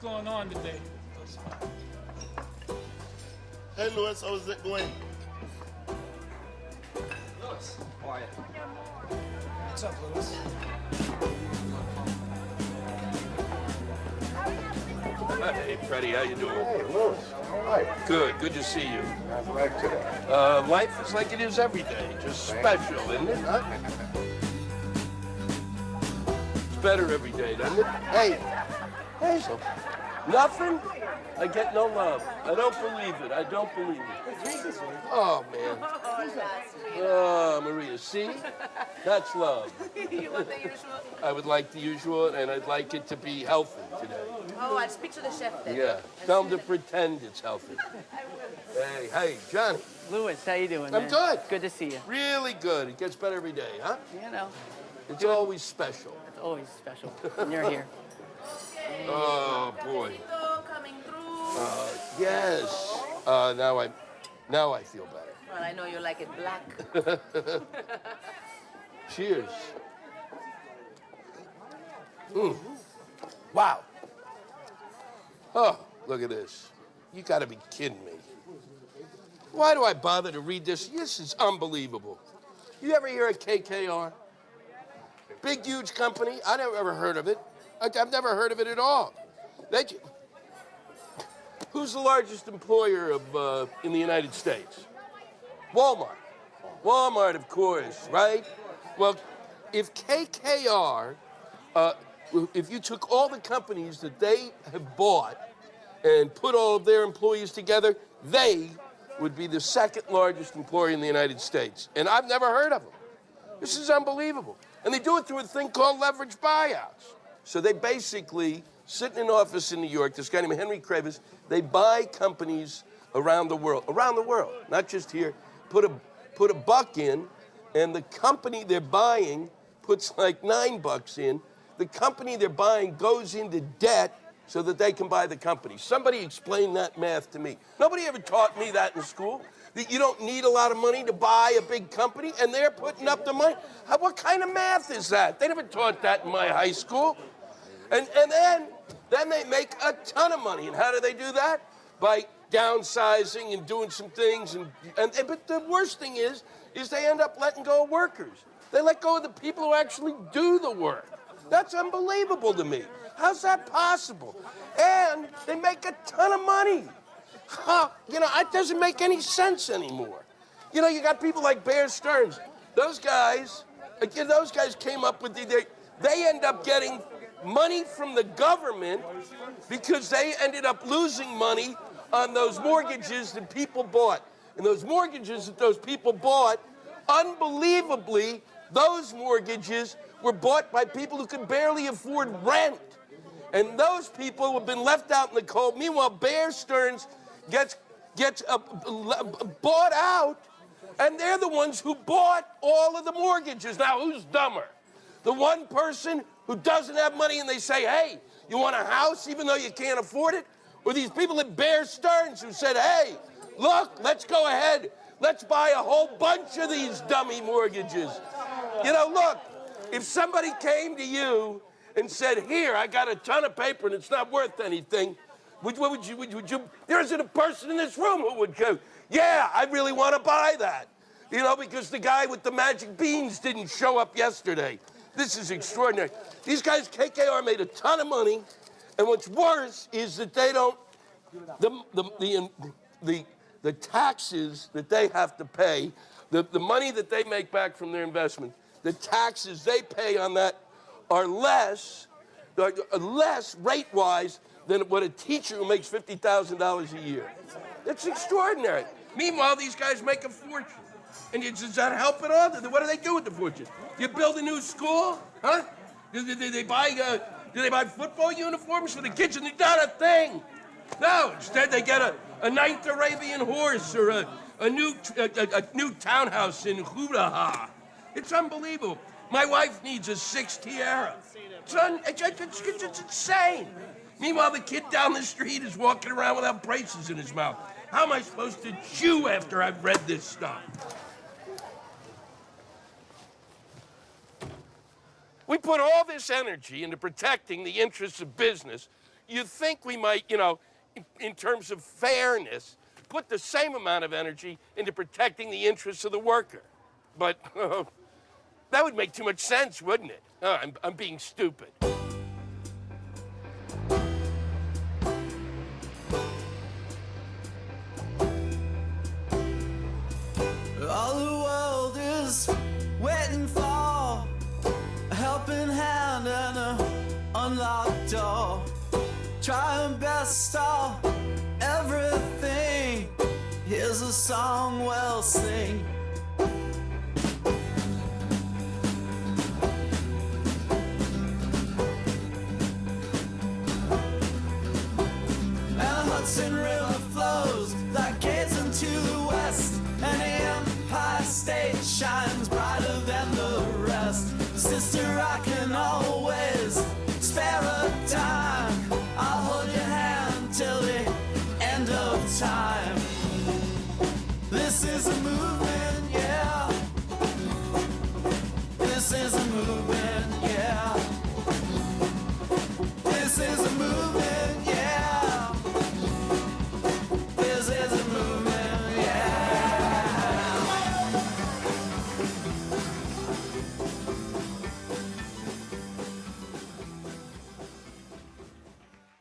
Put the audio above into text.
going on today? Hey, Louis, how's it going? Louis, how are you? What's up, Louis? Hey, Freddie, how you doing? Hey, Louis. All right. Good to see you. How's life today? Life is like it is every day, just special, isn't it? Huh? It's better every day, doesn't it? Hey, Hazel, nothing? I get no love. I don't believe it. I don't believe it. Oh, man. Oh, Maria, see? That's love. You want the usual? I would like the usual, and I'd like it to be healthy today. Oh, I'll speak to the chef then. Yeah, tell him to pretend it's healthy. Hey, Johnny. Louis, how you doing, I'm man? good. Good to see you. Really good. It gets better every day, huh? You know, It's always special. it's always special when you're here. Oh, boy. Coming through. Yes. Now I feel better. Well, I know you like it black. Cheers. Wow. Oh, look at this. You gotta be kidding me. Why do I bother to read this? This is unbelievable. You ever hear of KKR? Big, huge company. I never ever heard of it. I've never heard of it at all. Who's the largest employer of in the United States? Walmart. Walmart, of course, right? Well, if KKR, if you took all the companies that they have bought and put all of their employees together, they would be the second largest employer in the United States. And I've never heard of them. This is unbelievable. And they do it through a thing called leverage buyouts. So they basically sit in an office in New York, this guy named Henry Kravis, they buy companies around the world, not just here, put a buck in, and the company they're buying puts like $9 in. The company they're buying goes into debt so that they can buy the company. Somebody explain that math to me. Nobody ever taught me that in school, that you don't need a lot of money to buy a big company, and they're putting up the money. What kind of math is that? They never taught that in my high school. And then they make a ton of money. And how do they do that? By downsizing and doing some things. But the worst thing is they end up letting go of workers. They let go of the people who actually do the work. That's unbelievable to me. How's that possible? And they make a ton of money. It doesn't make any sense anymore. You got people like Bear Stearns. Those guys came up with they end up getting money from the government because they ended up losing money on those mortgages that people bought. And those mortgages that those people bought, unbelievably, those mortgages were bought by people who could barely afford rent. And those people have been left out in the cold. Meanwhile, Bear Stearns gets bought out, and they're the ones who bought all of the mortgages. Now, who's dumber? The one person who doesn't have money and they say, hey, you want a house even though you can't afford it? Or these people at Bear Stearns who said, hey, look, let's go ahead. Let's buy a whole bunch of these dummy mortgages. Look, if somebody came to you and said, here, I got a ton of paper and it's not worth anything, would you, there isn't a person in this room who would go, yeah, I really want to buy that. Because the guy with the magic beans didn't show up yesterday. This is extraordinary. These guys, KKR, made a ton of money, and what's worse is that they don't, the taxes that they have to pay, the money that they make back from their investment, the taxes they pay on that are less rate-wise than what a teacher who makes $50,000 a year. That's extraordinary. Meanwhile, these guys make a fortune. And does that help at all? What do they do with the fortune? You build a new school? Huh? Do they buy football uniforms for the kids? And it's not a thing. No, instead they get a ninth Arabian horse or a new townhouse in Hudaha. It's unbelievable. My wife needs a 6 Tiara. It's insane. Meanwhile, the kid down the street is walking around without braces in his mouth. How am I supposed to chew after I've read this stuff? We put all this energy into protecting the interests of business. you'd think we might, you know, in terms of fairness, put the same amount of energy into protecting the interests of the worker. But that would make too much sense, wouldn't it? I'm being stupid. All the world is waiting for a helping hand and an unlocked door. Trying best of everything. Here's a song we'll sing. And the Hudson River flows like gates into the west, and the Empire State shines brighter than the rest. Sister, I can always spare a dime. I'll hold your hand till the end of time. This is a movie.